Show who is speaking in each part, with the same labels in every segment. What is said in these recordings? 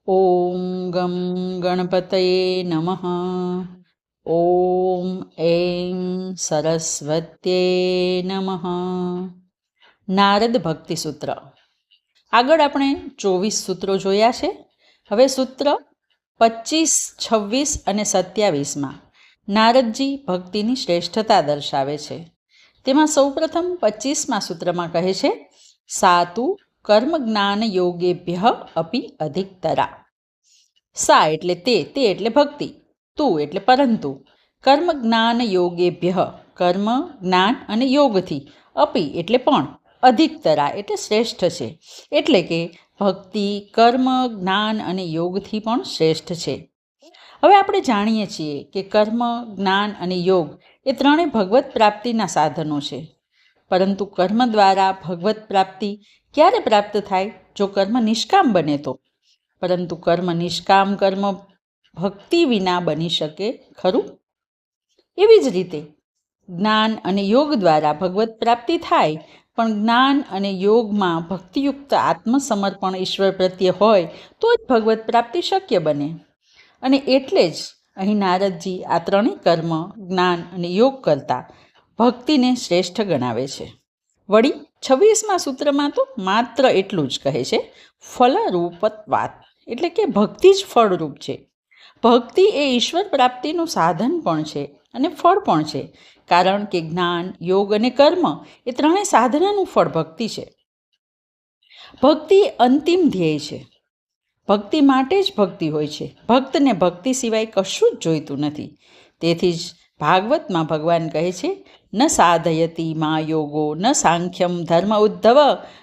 Speaker 1: ઓમ ગમ ગણપતયે નમઃ. ઓમ એં સરસ્વત્યે નમઃ. નારદ ભક્તિ સૂત્ર. આગળ આપણે 24 સૂત્રો જોયા છે. હવે સૂત્ર 25, 26 અને 27માં નારદજી ભક્તિની શ્રેષ્ઠતા દર્શાવે છે. તેમાં સૌપ્રથમ 25મા સૂત્રમાં કહે છે, સાતુ કર્મ જ્ઞાન યોગેભ્ય અપી અધિકતરા. સા એટલે તે એટલે ભક્તિ, તું એટલે પરંતુ, કર્મ જ્ઞાન યોગેભ્ય કર્મ જ્ઞાન અને યોગથી, અપી એટલે પણ, અધિકતરા એટલે શ્રેષ્ઠ છે. એટલે કે ભક્તિ કર્મ જ્ઞાન અને યોગથી પણ શ્રેષ્ઠ છે. હવે આપણે જાણીએ છીએ કે કર્મ જ્ઞાન અને યોગ એ ત્રણેય ભગવત પ્રાપ્તિના સાધનો છે. પરંતુ કર્મ દ્વારા ભગવત પ્રાપ્તિ ક્યારે પ્રાપ્ત થાય? જો કર્મ નિષ્કામ બને તો. પરંતુ કર્મ નિષ્કામ કર્મ ભક્તિ વિના બની શકે ખરું? એવી જ રીતે જ્ઞાન અને યોગ દ્વારા ભગવત પ્રાપ્તિ થાય, પણ જ્ઞાન અને યોગમાં ભક્તિયુક્ત આત્મસમર્પણ ઈશ્વર પ્રત્યે હોય તો જ ભગવત પ્રાપ્તિ શક્ય બને. અને એટલે જ અહીં નારદજી આ ત્રણેય કર્મ જ્ઞાન અને યોગ કરતાં ભક્તિને શ્રેષ્ઠ ગણાવે છે. વળી 26મા સૂત્રમાં તો માત્ર એટલું જ કહે છે, ફલરૂપત્વાત, એટલે કે ભક્તિ જ ફળરૂપ છે. ભક્તિ એ ઈશ્વર પ્રાપ્તિનું સાધન પણ છે અને ફળ પણ છે. કારણ કે જ્ઞાન યોગ અને કર્મ એ ત્રણેય સાધનાનું ફળ ભક્તિ છે. ભક્તિ અંતિમ ધ્યેય છે. ભક્તિ માટે જ ભક્તિ હોય છે. ભક્તને ભક્તિ સિવાય કશું જ જોઈતું નથી. તેથી જ ભાગવતમાં ભગવાન કહે છે, ન સાધયતી મા યોગો ન સાંખ્યમ ધર્મ ઉદ્ધવ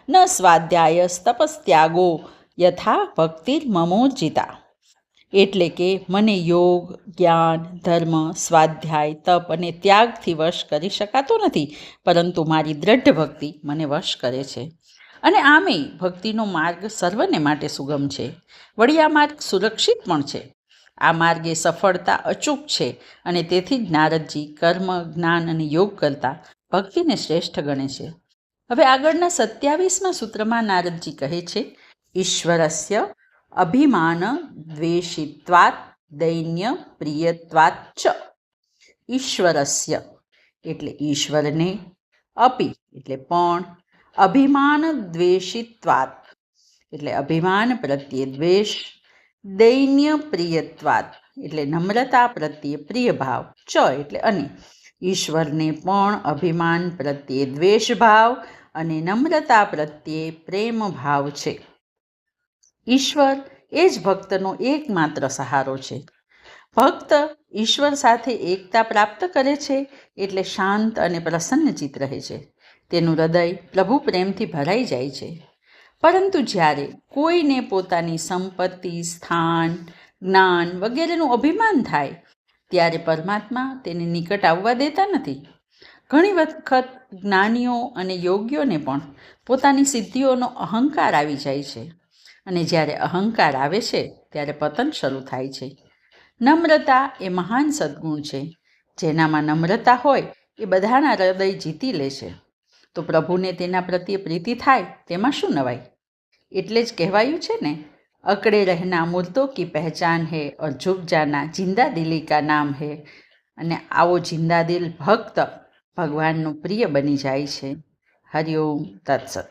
Speaker 1: ન સ્વાધ્યાય તપસ્ત્યાગો યથા ભક્તિર્મમોર્જિતા. એટલે કે મને યોગ જ્ઞાન ધર્મ સ્વાધ્યાય તપ અને ત્યાગથી વશ કરી શકાતો નથી, પરંતુ મારી દ્રઢ ભક્તિ મને વશ કરે છે. અને આમેય ભક્તિનો માર્ગ સર્વને માટે સુગમ છે. વળી આ માર્ગ સુરક્ષિત પણ છે. આ માર્ગે સફળતા અચૂક છે. અને તેથી જ નારદજી કર્મ જ્ઞાન અને યોગ કરતાં ભક્તિને શ્રેષ્ઠ ગણે છે. હવે આગળના 27મા સૂત્રમાં નારદજી કહે છે, ઈશ્વરસ્ય અભિમાન દ્વેષિત્વાત દૈન્ય પ્રિયત્વાત ચ. ઈશ્વરસ્ય એટલે ઈશ્વરને, અપી એટલે પણ, અભિમાન દ્વેષિત્વાત એટલે અભિમાન પ્રત્યે દ્વેષ, દૈન્ય પ્રિયત્વાત એટલે નમ્રતા પ્રત્યે પ્રિય ભાવ, ચ એટલે અને. ઈશ્વરને પણ અભિમાન પ્રત્યે દ્વેષ ભાવ અને નમ્રતા પ્રત્યે પ્રેમ ભાવ છે. ઈશ્વર એ જ ભક્તનો એકમાત્ર સહારો છે. ભક્ત ઈશ્વર સાથે એકતા પ્રાપ્ત કરે છે એટલે શાંત અને પ્રસન્નચિત્ત રહે છે. તેનું હૃદય પ્રભુ પ્રેમથી ભરાઈ જાય છે. પરંતુ જ્યારે કોઈને પોતાની સંપત્તિ સ્થાન જ્ઞાન વગેરેનું અભિમાન થાય, ત્યારે પરમાત્મા તેને નિકટ આવવા દેતા નથી. ઘણી વખત જ્ઞાનીઓ અને યોગ્યોને પણ પોતાની સિદ્ધિઓનો અહંકાર આવી જાય છે. અને જ્યારે અહંકાર આવે છે ત્યારે પતન શરૂ થાય છે. નમ્રતા એ મહાન સદ્ગુણ છે. જેનામાં નમ્રતા હોય એ બધાના હૃદય જીતી લે છે. તો પ્રભુને તેના પ્રત્યે પ્રીતિ થાય તેમાં શું નવાય? એટલે જ કહેવાયું છે ને, અકડે રહેના મુર્દો કી પહેચાન હૈ ઓર ઝુક જાના જિંદા દિલી કા નામ હૈ. અને આવો જિંદાદિલ ભક્ત ભગવાનનું પ્રિય બની જાય છે. હરિઓમ તત્સત.